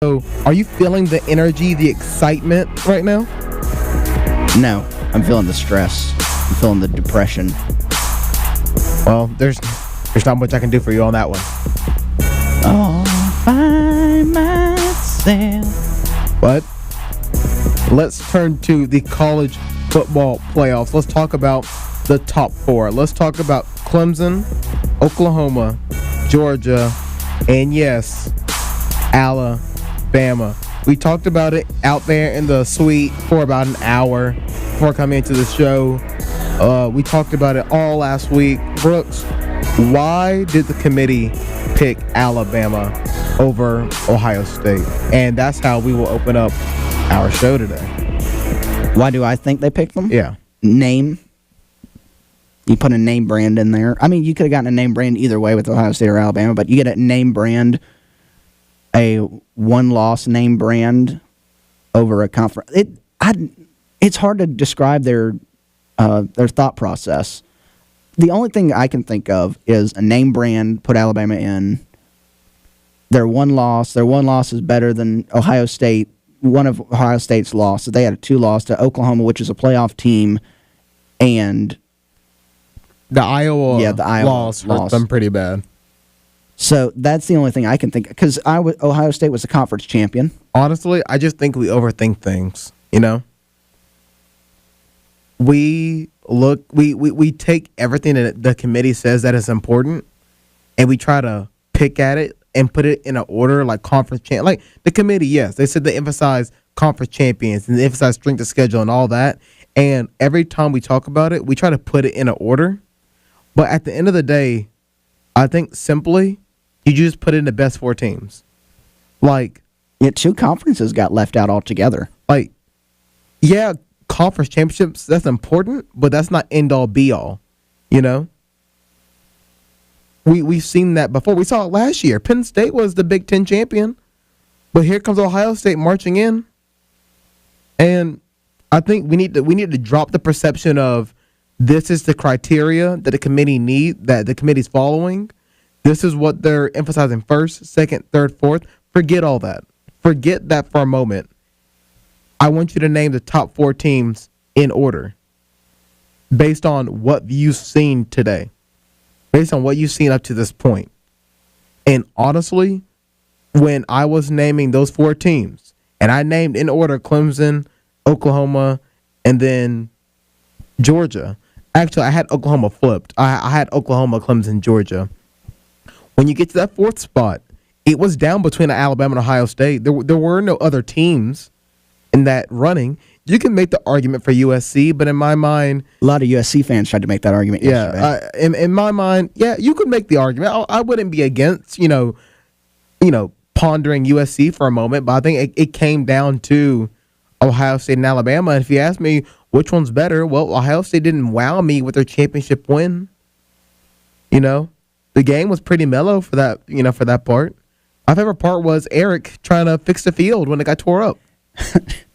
So, are you feeling the energy, the excitement right now? No, I'm feeling the stress. I'm feeling the depression. Well, there's not much I can do for you on that one. All by myself. But let's turn to the college football playoffs. Let's talk about the top four. Let's talk about Clemson, Oklahoma, Georgia, and yes, Alabama. We talked about it out there in the suite for about an hour before coming into the show. We talked about it all last week. Brooks, why did the committee pick Alabama over Ohio State? And that's how we will open up our show today. Why do I think they picked them? Yeah. Name. You put a name brand in there. I mean, you could have gotten a name brand either way with Ohio State or Alabama, but you get a name brand, a one-loss name brand over a conference. It's hard to describe their thought process. The only thing I can think of is a name brand, put Alabama in. Their one loss is better than Ohio State. One of Ohio State's losses, they had a 2-loss to Oklahoma, which is a playoff team, and the Iowa loss hurt them pretty bad. So that's the only thing I can think, because Ohio State was a conference champion. Honestly, I just think we overthink things, you know? We take everything that the committee says that is important, and we try to pick at it and put it in an order like conference champ. Like the committee, yes, they said they emphasize conference champions and they emphasize strength of schedule and all that. And every time we talk about it, we try to put it in an order. But at the end of the day, I think simply you just put in the best 4 teams. Like, yeah, 2 conferences got left out altogether. Like, yeah, conference championships, that's important, but that's not end all be all, you know? We've seen that before. We saw it last year. Penn State was the Big Ten champion, but here comes Ohio State marching in. And I think we need to drop the perception of this is the criteria that the committee's following. This is what they're emphasizing first, second, third, fourth. Forget all that. Forget that for a moment. I want you to name the top 4 teams in order based on what you've seen today, based on what you've seen up to this point. And honestly, when I was naming those 4 teams, and I named in order Clemson, Oklahoma, and then Georgia. Actually, I had Oklahoma flipped. I had Oklahoma, Clemson, Georgia. When you get to that 4th spot, it was down between Alabama and Ohio State. There were no other teams in that running. You can make the argument for USC, but in my mind, a lot of USC fans tried to make that argument yesterday. In my mind, yeah, you could make the argument. I wouldn't be against, pondering USC for a moment, but I think it came down to Ohio State and Alabama. And if you ask me which one's better, well, Ohio State didn't wow me with their championship win. You know, the game was pretty mellow for that part. My favorite part was Eric trying to fix the field when it got tore up.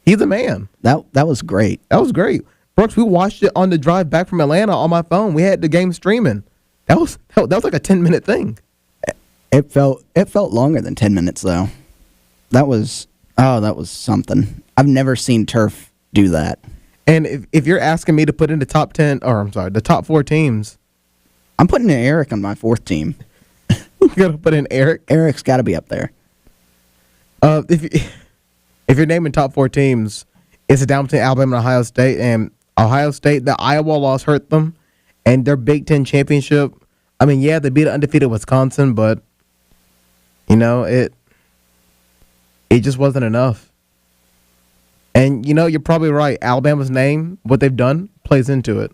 He's a man. That was great. That was great. Brooks, we watched it on the drive back from Atlanta on my phone. We had the game streaming. That was like a 10-minute thing. It felt longer than 10 minutes though. That was something. I've never seen turf do that. And if you're asking me to put in the top 4 teams, I'm putting in Eric on my 4th team. You gotta put in Eric. Eric's got to be up there. If you're naming top 4 teams, it's down between Alabama and Ohio State. And Ohio State, the Iowa loss hurt them, and their Big Ten championship. I mean, yeah, they beat an undefeated Wisconsin, but it just wasn't enough. And you're probably right. Alabama's name, what they've done, plays into it.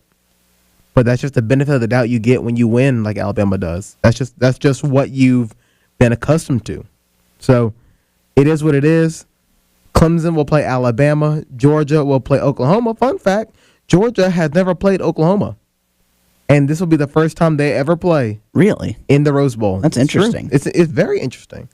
But that's just the benefit of the doubt you get when you win like Alabama does. That's just what you've been accustomed to. So it is what it is. Clemson will play Alabama. Georgia will play Oklahoma. Fun fact, Georgia has never played Oklahoma. And this will be the first time they ever play. Really? In the Rose Bowl. That's interesting. It's very interesting.